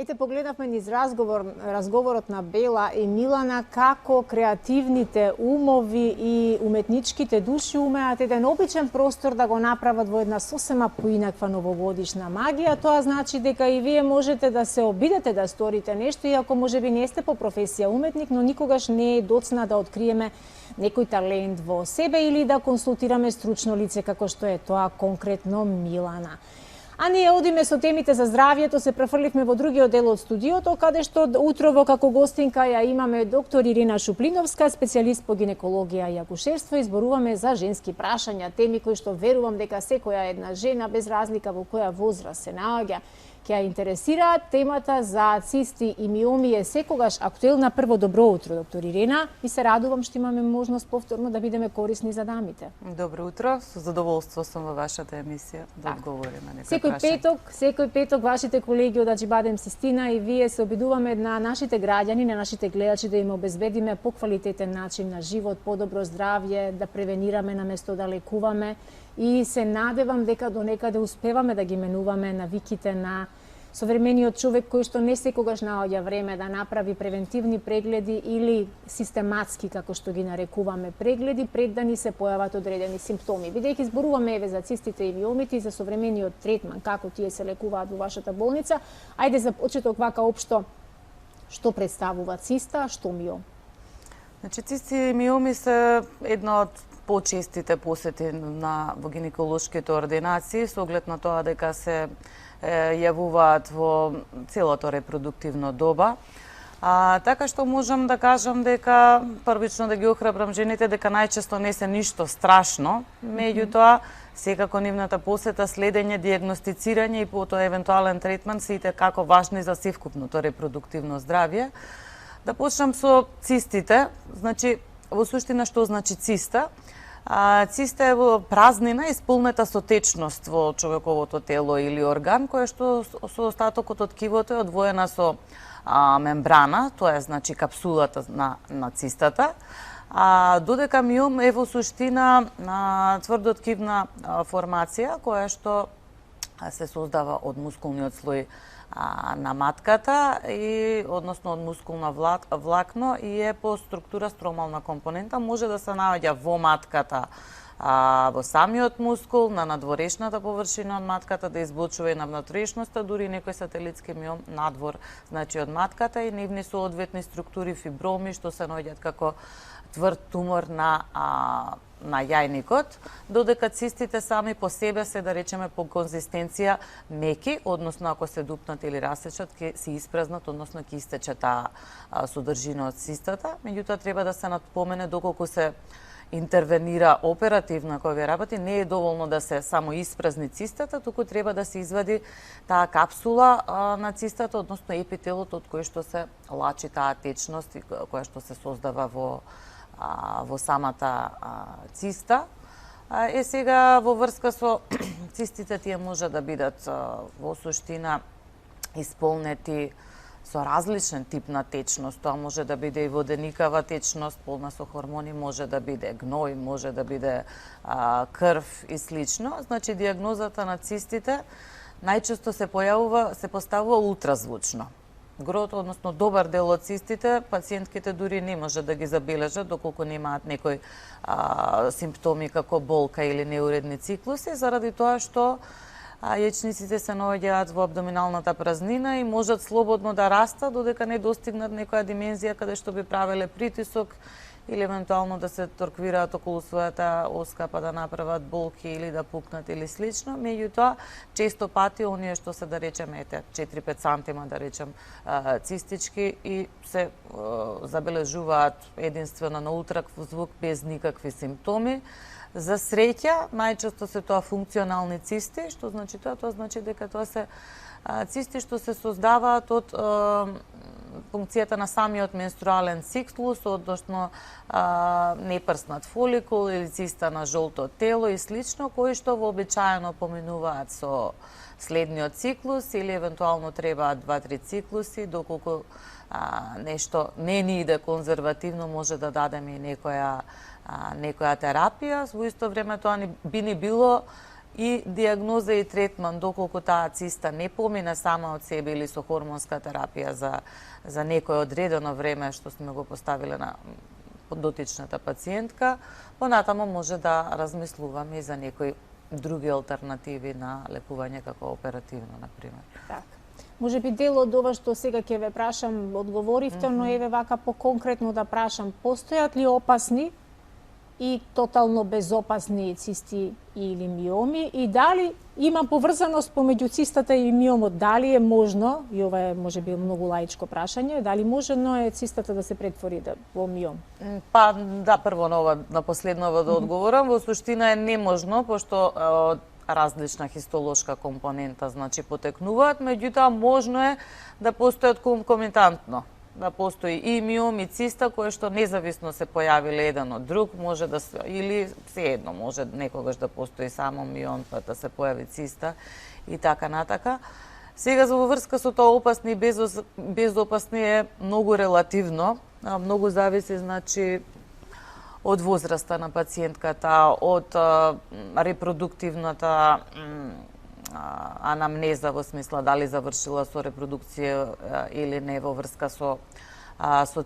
Ете, погледнавме низ разговорот на Бела и Милана како креативните умови и уметничките души умеат еден обичен простор да го направат во една сосема поинаква новогодишна магија. Тоа значи дека и вие можете да се обидете да сторите нешто, иако можеби не сте по професија уметник, но никогаш не е доцна да откриеме некој талент во себе или да консултираме стручно лице како што е тоа конкретно Милана. А ние одиме со темите за здравјето, се префрливме во другиот дел од студиото, каде што утрово како гостинка ја имаме доктор Ирина Шуплиновска, специјалист по гинекологија и акушерство, и зборуваме за женски прашања, теми кои што верувам дека секоја една жена, без разлика во која возраст се наоѓа, ќе ја интересираат. Темата за цисти и миоми е секогаш актуелна. Прво, добро утро, доктор Ирина, и се радувам што имаме можност повторно да бидеме корисни за дамите. Добро утро, со задоволство сум во вашата емисија да одговорим на некои прашања. Секој петок вашите колеги од Аџибадем Систина и вие се обидуваме на нашите граѓани, на нашите гледачи да им обезбедиме поквалитетен начин на живот, подобро здравје, да превенираме наместо да лекуваме, и се надевам дека до некаде успеваме да ги менуваме навиките на современиот човек кој што не секогаш наоѓа време да направи превентивни прегледи или систематски, како што ги нарекуваме, прегледи пред да ни се појават одредени симптоми. Бидејќи зборуваме еве за цистите и миомите и за современиот третман, како тие се лекуваат во вашата болница, ајде за почеток вака општо, што представува циста, што миом? Значи, цисти и миоми се една од почестите посети во гинеколошките ординации, со оглед на тоа дека се јавуваат во целото репродуктивно доба. Така што можам да кажам дека првично да ги охрабрам жените дека најчесто не се ништо страшно, меѓутоа секако нивната посета, следење, дијагностицирање и потоа евентуален третман се и како важни за севкупното репродуктивно здравје. Да почнам со цистите. Значи, во суштина што значи циста? Циста е празнина исполнета со течност во човековото тело или орган, која што со остатокот од ткивото е одвоена со мембрана, тоа е значи капсулата на цистата. Додека миом е во суштина тврдоткивна формација која што се создава од мускулниот слој на матката и односно од мускулна влакно и е по структура стромална компонента, може да се наоѓа во матката, во самиот мускул, на надворешната површина од матката, да избочува и на внатрешноста, дури некој сателитски миом надвор, значи од матката, и нивни соодветни структури, фиброми што се наоѓаат како тврд тумор на јајникот, додека цистите сами по себе се, да речеме, по конзистенција меки, односно ако се дупнат или расечат, ќе се испразнат, односно ќе истече таа содржина од цистата. Меѓутоа треба да се напомене доколку се интервенира оперативно кој ви работи, не е доволно да се само испразни цистата, туку треба да се извади таа капсула на цистата, односно епителот од кој што се лачи таа течност која што се создава во самата циста. Сега во врска со цистите, тие може да бидат во суштина исполнети со различен тип на течност. Тоа може да биде и воденикава течност, полна со хормони, може да биде гној, може да биде крв и слично. Значи, дијагнозата на цистите најчесто се поставува ултразвучно. Грото, односно добар дел од цистите, пациентките дури не може да ги забележат доколку немаат некои симптоми како болка или неуредни циклуси, заради тоа што јајчниците се наоѓаат во абдоминалната празнина и можат слободно да растат додека не достигнат некоја димензија каде што би правеле притисок или евентуално да се торквираат околу својата оска па да направат болки или да пукнат или слично. Меѓутоа, често пати оние што се, да речеме, 4-5 сантима, да речем, цистички и се забележуваат единствено на ултразвук без никакви симптоми. За среќа, најчесто се тоа функционални цисти, што значи тоа? Тоа значи дека тоа се цисти што се создаваат од функцијата на самиот менструален циклус, односно непрснат фоликул или циста на жолто тело и слично, кои што вообичаено поминуваат со следниот циклус или евентуално требаат 2-3 циклуси, доколку нешто не ни иде конзервативно, може да дадеме и некоја терапија. Во исто време тоа би ни било и диагноза и третман, доколку таа циста не помине сама од себе или со хормонска терапија за некое одредено време што сме го поставиле на дотичната пациентка, понатамо може да размислуваме и за некои други алтернативи на лекување како оперативно, например. Така. Може би дел од ова што сега ќе ве прашам, одговоривте, но еве вака поконкретно да прашам, постојат ли опасни и тотално безопасни цисти или миоми и дали има поврзаност помеѓу цистата и миомот, дали е можно, и ова е можеби многу лаичко прашање, дали можено е цистата да се претвори во миом? Па да, прво на ова, на последново да одговорам, во суштина е неможно, пошто од различна хистолошка компонента значи потекнуваат, меѓутоа можно е да постојат конкомитантно, да постои и миом и циста кои што независно се појавиле еден од друг, може да се, или сеедно може некогаш да постои само миом, па да се појави циста и така натака. Сега за врска со тоа опасни и безопасни е многу релативно, многу зависи значи од возраста на пациентката, од репродуктивната анамнеза во смисла дали завршила со репродукција или не во врска со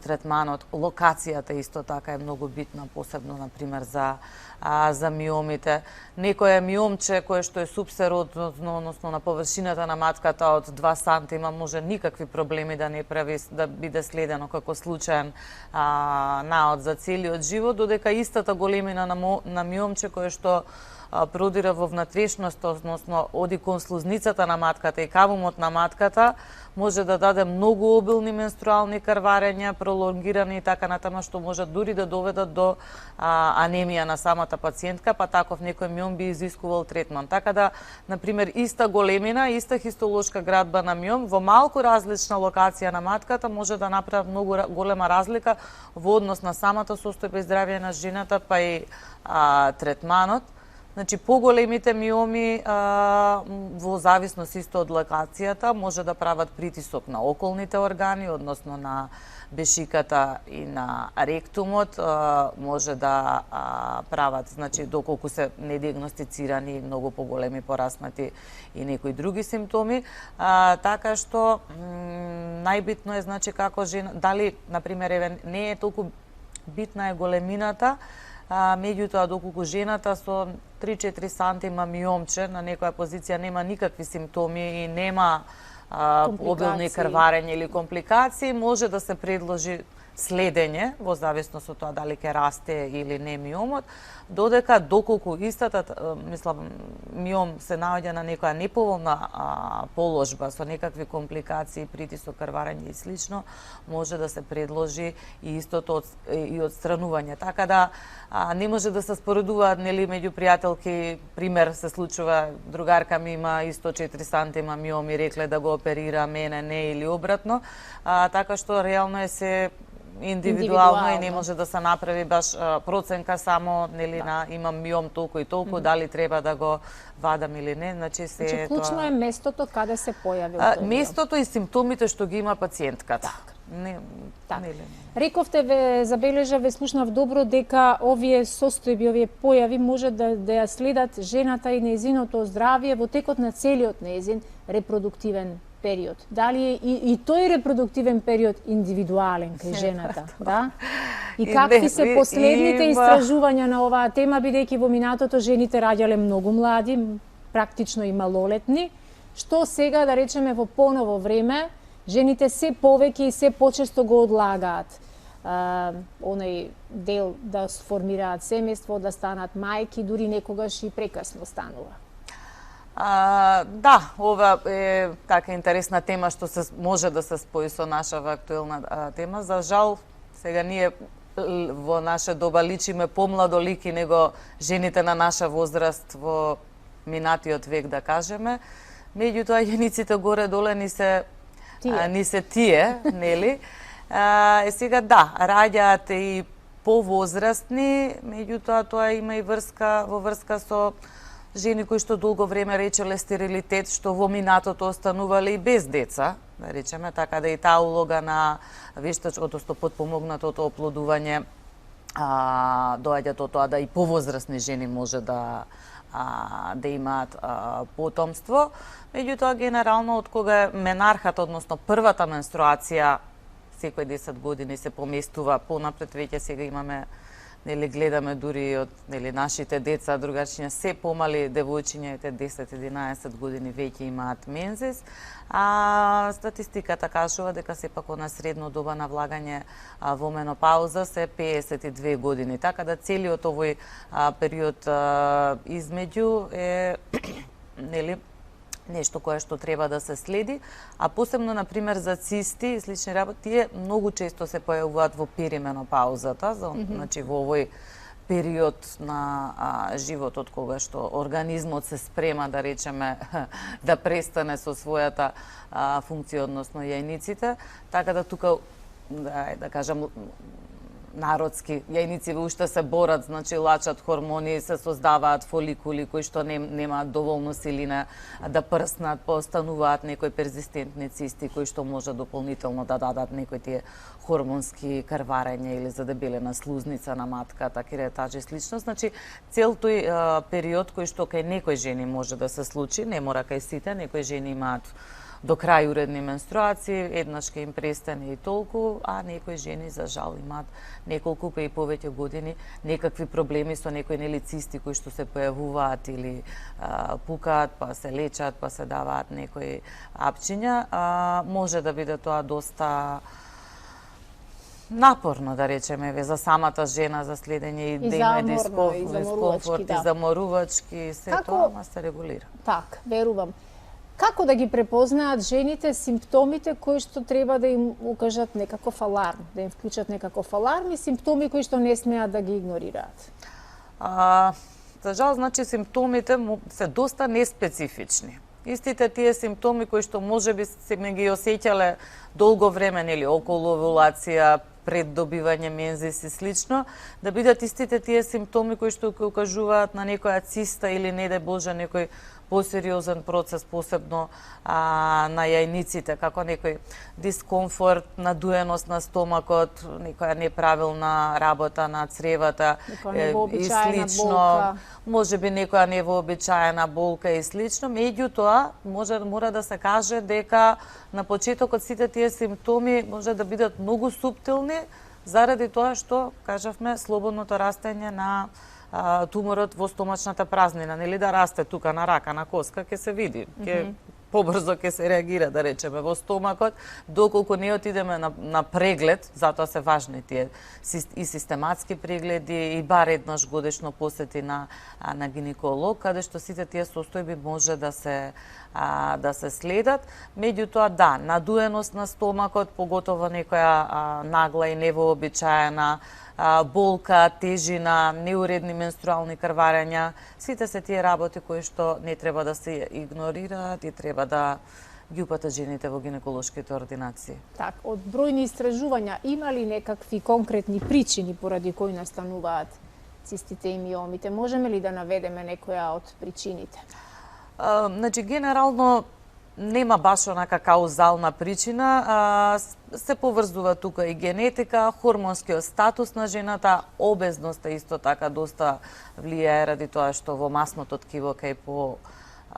третманот. Локацијата исто така е многу битна, посебно например за миомите. Некое миомче кое што е субсерозно, односно на површината на матката од 2 сантима може никакви проблеми да не прави, да биде следено како случаен наод за целиот живот, додека истата големина на миомче кое што продира во внатрешноста, односно оди кон слузницата на матката и кавумот на матката, може да даде многу обилни менструални крварења, пролонгирани и така натаму, што може дури да доведат до анемија на самата пациентка, па таков некој миом би изискувал третман. Така да, например, иста големина, иста хистолошка градба на миом, во малку различна локација на матката може да направи многу голема разлика во однос на самата состојба и здравје на жената, па и третманот. Значи, поголемите миоми во зависност исто од локацијата може да прават притисок на околните органи, односно на бешиката и на ректумот, може да прават, значи, доколку се недиагностицирани многу поголеми пораснати и некои други симптоми, така што најбитно е, значи, како жена, дали, например, еве, не е толку битна е големината, меѓутоа доколку жената со 3-4 сантима миомче на некоја позиција нема никакви симптоми и нема обилни крварења или компликации, може да се предложи следење во зависност од тоа дали ќе расте или не миомот, додека доколку истата, мислам, миом се наоѓа на некоја неповолна положба со некакви компликации, притисок, крварење и слично, може да се предложи и истото и отстранување. Така да не може да се споредуваат, нели, меѓу пријателки. Пример се случува, другарка ми има исто 4 сантима миом и рекле да го оперира, мене не или обратно, така што реално е се индивидуално и не може да се направи баш проценка само, нели, на имам миом толку и толку, дали треба да го вадам или не. Значи се значи, клучно е местото каде се појави местото и симптомите што ги има пациентката. Не, Рековте, ве забележа, ве слушнав добро дека овие состојби, овие појави може да ја следат жената и нејзиното здравје во текот на целиот нејзин репродуктивен период. Дали е и тој репродуктивен период индивидуален кај жената, да? И какви се последните истражувања на оваа тема, бидејќи во минатото жените раѓале многу млади, практично и малолетни, што сега, да речеме, во поново време, жените се повеќе и се почесто го одлагаат оној дел да сформираат семејство, да станат мајки, дури некогаш и прекасно станува. Да, ова е така интересна тема што се може да се спои со нашава актуелна тема. За жал, сега ние во наше доба личиме помладо лики него жените на наша возраст во минатиот век, да кажеме. Меѓутоа, јениците горе-доле ни се тие, нели? Сега да, раѓаат и повозрастни, меѓутоа тоа има и во врска со жени кои што долго време речеле стерилитет, што во минатото останувале и без деца, да речеме, така да и таа улога на односно потпомогнатото оплодување доаѓа до тоа да и повозрастни жени може да да имаат потомство. Меѓутоа, генерално, од кога е менархата, односно првата менструација, секој 10 години се поместува понапред, веќе сега имаме, нели, гледаме дури од, нели, нашите деца, другарчиња, се помали девојчиња, 10-11 години веќе имаат мензис, а статистиката кажува дека сепак она средно доба на влагање во менопауза се 52 години, така да целиот овој период измеѓу е нели нешто кое што треба да се следи, а посебно, например, за цисти и слични работи, тие многу често се појавуваат во перименопаузата, значи во овој период на животот кога што организмот се спрема, да речеме, да престане со својата функција, односно јајниците, така да тука, да кажам, народски, јајници уште се борат, значи лачат хормони, се создаваат фоликули кои што немаат доволно силина да прснат, постануваат некои перзистентни цисти кои што може дополнително да дадат некои тие хормонски крварења или задебелена слузница на матката, керетаж и слично. Значи, цел тој период кој што кај некои жени може да се случи, не мора кај сите, некои жени имаат до крај уредни менструации, еднаш ке им престане и толку, а некои жени, за жал, имаат неколку па и повеќе години некакви проблеми со некои, нели, цисти кои што се појавуваат или пукаат, па се лечат, па се даваат некои апчиња. Може да биде тоа доста напорно, да речеме, за самата жена, за следење и да има дискомфорт и заморувачки, се тоа, ама се регулира. Так, верувам. Како да ги препознаат жените симптомите кои што треба да им укажат некаков аларм, да им вклучат некаков аларм и симптоми кои што не смеат да ги игнорираат? За жал, значи, симптомите се доста неспецифични. Истите тие симптоми кои што можеби се ги осеќале долго време, нели, околу овулација, пред добивање мензис и слично, да бидат истите тие симптоми кои што укажуваат на некоја циста или, не дај Боже, некој посериозен процес, посебно на јајниците, како некој дискомфорт, надуеност на стомакот, некоја неправилна работа на цревата и слично, можеби некоја невообичаена болка и слично. Меѓутоа, мора да се каже дека на почетокот сите тие симптоми може да бидат многу суптилни, заради тоа што, кажавме, слободното растење на туморот во стомачната празнина, нели, да расте тука на рака, на коска, ќе се види, побрзо ќе се реагира, да речеме, во стомакот, доколку не отидеме на преглед, затоа се важни тие и систематски прегледи, и бар еднаш годишно посети на гинеколог, каде што сите тие состојби може да се следат. Меѓутоа, да, надуеност на стомакот, поготово некоја нагла и невообичаена болка, тежина, неуредни менструални крварења, сите се тие работи кои што не треба да се игнорираат и треба да ги упатат жените во гинеколошките ординации. Так, од бројни истражувања, има ли некакви конкретни причини поради кои настануваат цистите и миомите? Можеме ли да наведеме некоја од причините? Значи, генерално нема баш онака каузална причина, се поврзува тука и генетика, хормонскиот статус на жената, обезноста исто така доста влијае ради тоа што во масното ткиво кај по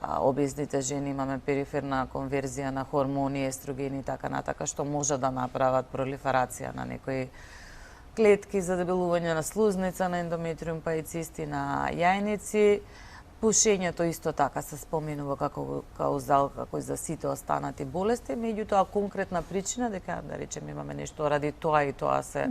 обезните жени имаме периферна конверзија на хормони, естрогени и така натака, што може да направат пролиферација на некои клетки за дебелување на слузница, на ендометриум, па и цисти на јајници. Пушењето исто така се споменува како каузал, како и за сите останати болести, меѓутоа конкретна причина дека, да речеме, имаме нешто ради тоа и тоа се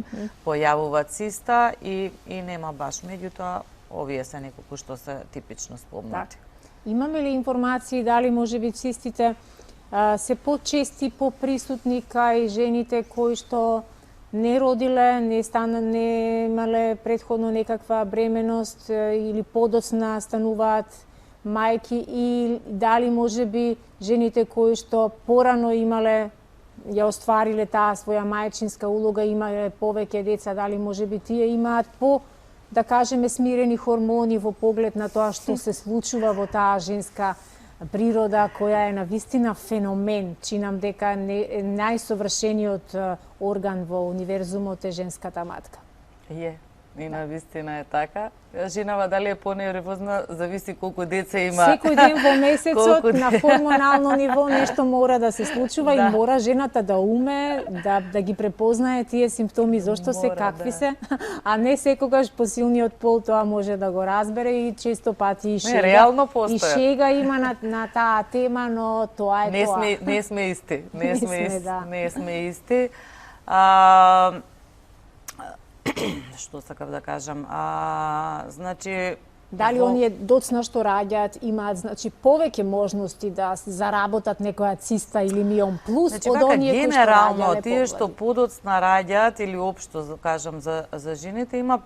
појавува циста и нема баш, меѓутоа овие се неколку што се типично спомнати. Имаме ли информации дали можеби цистите се почести, поприсутни кај жените кои што не родиле, не имале предходно некаква бременост или подоцна стануваат мајки, и дали можеби жените кои што порано имале, ја оствариле таа своја мајчинска улога, имале повеќе деца, дали можеби тие имаат да кажеме, смирени хормони во поглед на тоа што се случува во таа женска природа, која е навистина феномен. Чинам дека најсовршениот орган во универзумот е женската матка. И на вистина е така. Женава дали е понервозна, зависи колку деца има. Секој ден во месецот Колку на хормонално ниво нешто мора да се случува и Да. мора жената да уме да ги препознае тие симптоми зошто се, Мора, какви да. се, а не секогаш посилниот пол тоа може да го разбере и често пати и шега. реално И постојат. шега има на таа тема, но тоа е Не тоа. сме исти. Не сме, да. Не сме исти. Што сакав да кажам? Значи, Дали оние доцна што раѓаат имаат значи повеќе можности да заработат некоја циста или миом плюс Значи, од оние кои што генерално, раѓале тие што подоцна раѓаат или општо кажам за жените, има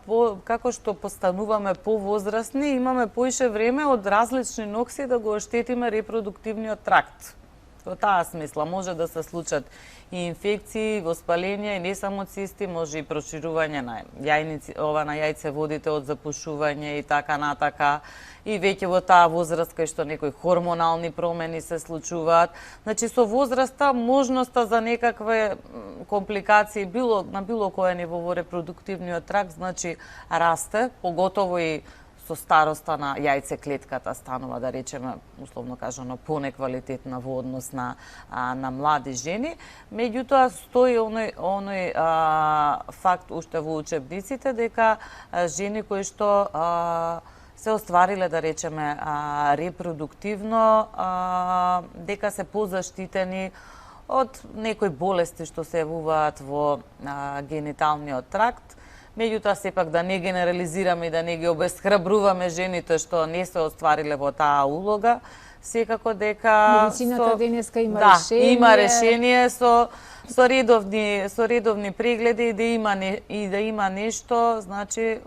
како што постануваме повозрастни, имаме поише време од различни нокси да го оштетиме репродуктивниот тракт. Во таа смисла може да се случат и инфекции, воспаление, и не само цисти, може и проширување на јајници, на јајцеводите од запушување и така натака. И веќе во таа возраст кај што некои хормонални промени се случуваат. Значи со возраста можноста за некакве компликации на било кое ниво во репродуктивниот тракт значи расте, поготово и со староста на јајцеклетката станува, да речеме, условно кажано, понеквалитетна во однос на млади жени. Меѓутоа, стои оној факт уште во учебниците дека жени кои што се оствариле, да речеме, репродуктивно, дека се позаштитени од некои болести што се јавуваат во гениталниот тракт. Меѓутоа, сепак да не генерализираме и да не ги обесхрабруваме жените што не се оствариле во таа улога, секако дека медицината денеска има да, решение. има решение со редовни прегледи и да има нешто, значи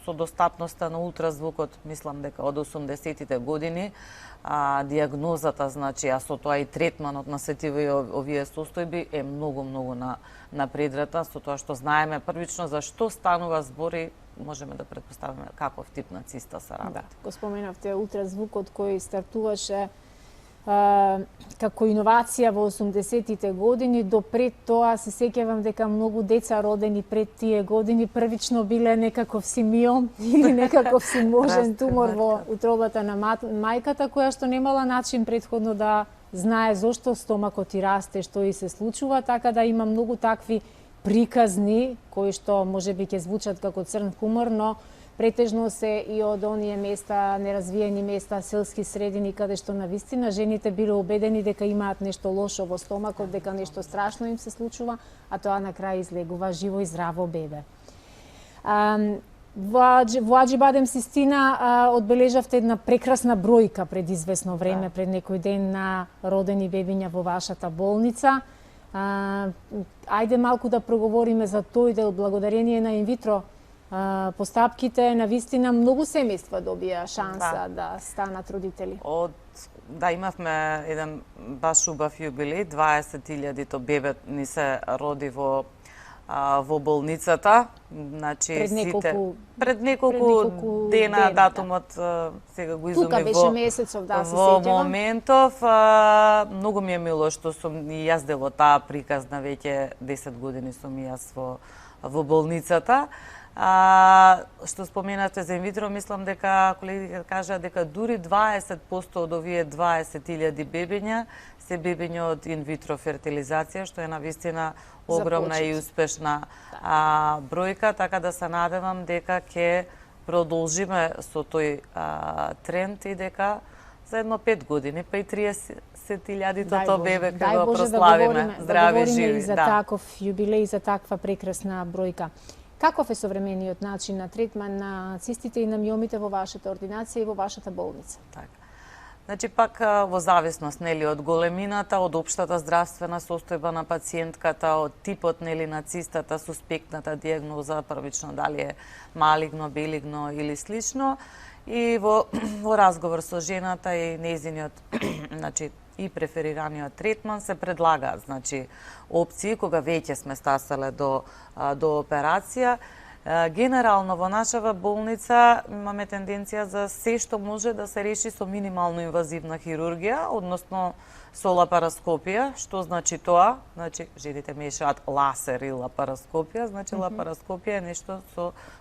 со достапноста на ултразвукот, мислам дека од 80-тите години, диагнозата, значи, а со тоа и третманот на сетиве овие состојби е многу напредрата, со тоа што знаеме првично за што станува збори, можеме да претпоставиме каков тип на циста се работи. Да, го споменавте ултразвукот кој стартуваше како иновација во 80-тите години. До пред тоа се сеќавам дека многу деца родени пред тие години првично биле некаков симиом или некаков симожен тумор во утробата на мајката, која што немала начин претходно да знае зошто стомакот и расте, што и се случува, така да има многу такви приказни кои што можеби ќе звучат како црн хумор, но претежно се и од оние места, неразвиени места, селски средини, каде што навистина жените биле убедени дека имаат нешто лошо во стомакот, дека нешто страшно им се случува, а тоа на крај излегува живо и здраво бебе. Во Аџибадем Систина одбележавте една прекрасна бројка пред известно време, пред некој ден на родени бебиња во вашата болница. Ајде малку да проговориме за тој дел, благодарение на инвитро постапките, на вистина многу семејства добија шанса да станат родители. Имавме еден баш убав јубилеј, 20.000-то бебе ни се роди во болницата, значи пред неколку дена, датумот сега го изумив. Тука беше месецов, да, се во сеќавам. моментов. Многу ми е мило што сум и јас дел од таа приказна, веќе 10 години сум и јас во болницата. Што споменавте за инвитро, мислам дека колегите кажа дека дури 20% од овие 20.000 бебиња се бебиња од инвитро фертилизација, што е навистина огромна и успешна бројка, така да се надевам дека ќе продолжиме со тој тренд и дека за едно 5 години, па и 30.000-то бебе ќе го прославиме. Здрави, живи. И за таков јубилеј, за таква прекрасна бројка. Каков е современиот начин на третман на цистите и на миомите во вашата ординација и во вашата болница? Така. Значи, пак во зависност од големината, од општата здравствена состојба на пациентката, од типот на цистата, суспектната диагноза, првично дали е малигно, белигно или слично, и во разговор со жената и нејзиниот, значи, и преферираниот третман се предлагаат, значи, опции кога веќе сме стаселе до операција. Генерално во нашава болница имаме тенденција за се што може да се реши со минимално инвазивна хирургија, односно со лапароскопија. Што значи тоа? Значи, жените мешаат ласер и лапароскопија. Значи, лапароскопија е нешто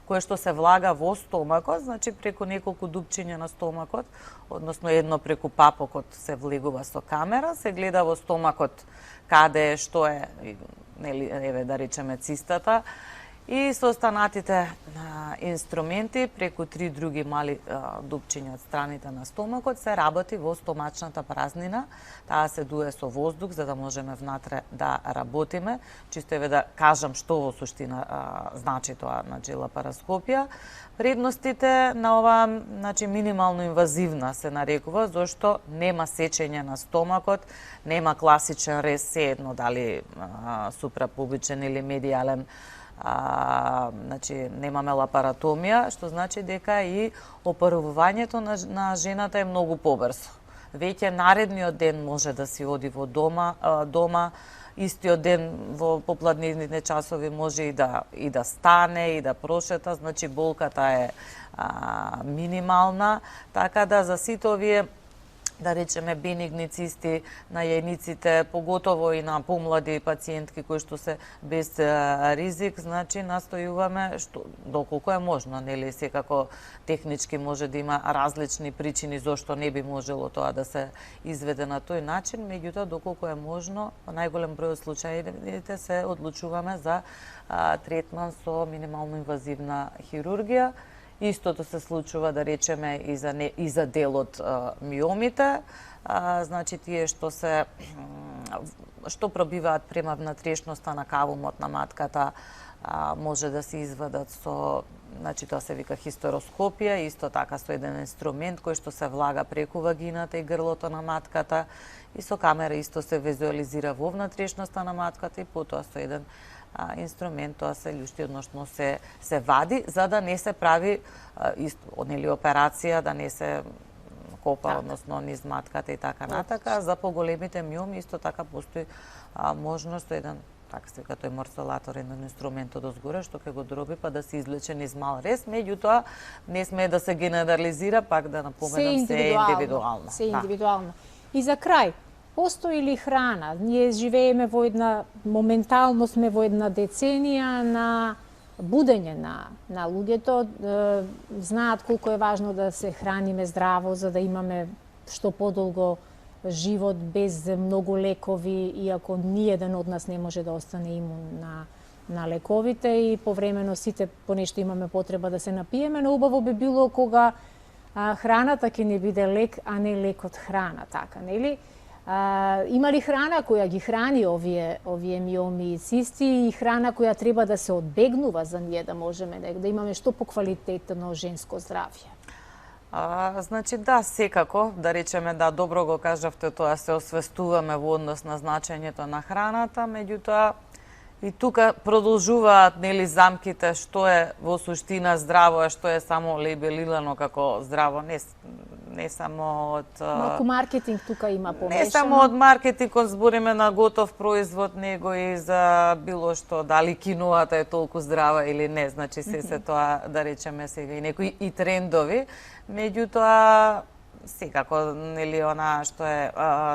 кое што се влага во стомакот, значи преку неколку дупчиња на стомакот, односно едно преку папокот се влегува со камера, се гледа во стомакот каде е, што е, нели, еве да речеме цистата, и со останатите инструменти преку 3 други мали дупчиња од страните на стомакот се работи во стомачната празнина. Таа се дуе со воздух за да можеме внатре да работиме. Чисто еве да кажам што во суштина значи тоа, значи лапароскопија. Предностите на оваа, значи минимално инвазивна се нарекува, зашто нема сечење на стомакот, нема класичен рез, се едно дали супрапубичен или медијален, значи немаме лапаротомија, што значи дека и опарувањето на жената е многу побрзо. Веќе наредниот ден може да си оди во дома, истиот ден во попладневните часови може и да стане и да прошета, значи болката е минимална, така да за сите овие, да речеме, бенигни цисти на јајниците, поготово и на помлади пациентки кои што се без ризик, значи настојуваме што доколку е можно, нели, секако технички може да има различни причини зошто не би можело тоа да се изведе на тој начин, меѓутоа доколку е можно, во најголем број од случаите се одлучуваме за третман со минимално инвазивна хирургија. Истото се случува, да речеме, и за дел од миомите, значи тие што пробиваат према внатрешноста на кавумот на матката, може да се извадат со, значи тоа се вика хистероскопија, исто така со еден инструмент кој што се влага преку вагината и грлото на матката, и со камера исто се визуализира во внатрешноста на матката и потоа со еден инструмент тоа се љушти, односно се вади, за да не се прави нели операција, да не се копа, односно низ матката и така натака. За поголемите миоми исто така постои можност еден, така се вика тој морсолатор, еден инструмент од озгоре што ќе го дроби па да се извлече низ мал рез, меѓутоа не сме да се генерализира, пак да напоменам, се е индивидуално. Се индивидуално. И за крај, постои ли храна? Ние живееме во моментално сме во една деценија на будење на луѓето. Знаат колку е важно да се храниме здраво, за да имаме што подолго живот без многу лекови, иако ниеден од нас не може да остане имун на лековите и повремено сите понешто имаме потреба да се напиеме, но убаво би било кога храната ќе не биде лек, а не лекот храна, така, нели? Има ли храна која ги храни овие миоми и цисти и храна која треба да се одбегнува за ние да можеме да имаме што поквалитетно женско здравје? Значи да, секако, да речеме, да, добро го кажавте тоа, се освестуваме во однос на значењето на храната, меѓутоа и тука продолжуваат, нели, замките што е во суштина здраво, а што е само лейбелирано како здраво, не само од малку маркетинг тука има помешано. Не само од маркетингот, збориме на готов производ, него и за било што, дали киноата е толку здрава или не, значи се тоа, да речеме сега, и некои и трендови, меѓутоа секако, нели, она што е,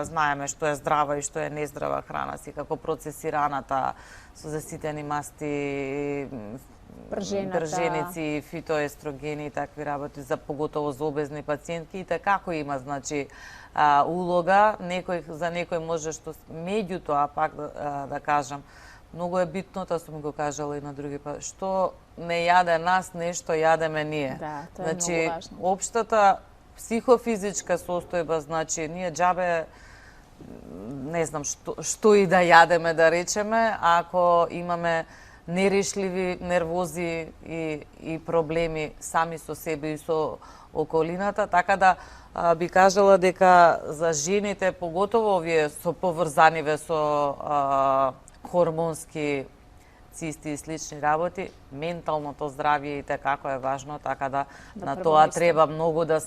знаеме што е здрава и што е нездрава храна, секако процесираната со заситени масти, прженици, фитоестрогени и такви работи, за поготово за обезни пациентки, и како има, значи, улога, за некој може што, меѓутоа, пак да кажам, многу е битно, тоа сум го кажала и на други пат, што не јаде нас, нешто јадеме ние. Да, тоа е значи, многу важно. Општата психофизичка состојба, значи, ние џабе, не знам што и да јадеме, да речеме, ако имаме нерешливи нервози и проблеми сами со себе и со околината, така да би кажала дека за жените, поготово овие со поврзаниве со хормонски цисти и слични работи, менталното здравје и како е важно, така да на тоа треба многу да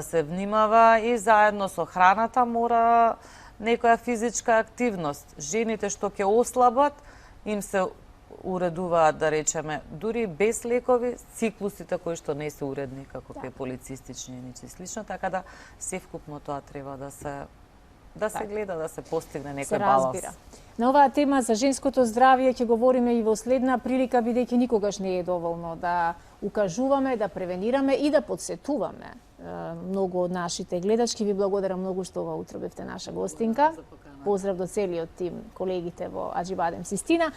се внимава, и заедно со храната мора некоја физичка активност. Жените што ќе ослабат, им се уредуваат, да речеме, дури без лекови, циклусите кои што не се уредни, како полицистични и слично, така да севкупно тоа треба да се гледа, да се постигне некој баланс. На оваа тема за женското здравје ќе говориме и во следна прилика, бидејќи никогаш не е доволно да укажуваме, да превенираме и да подсетуваме многу од нашите гледачки. Ви благодарам многу што ова утро бевте наша гостинка. Поздрав до целиот тим, колегите во Аџибадем Систина.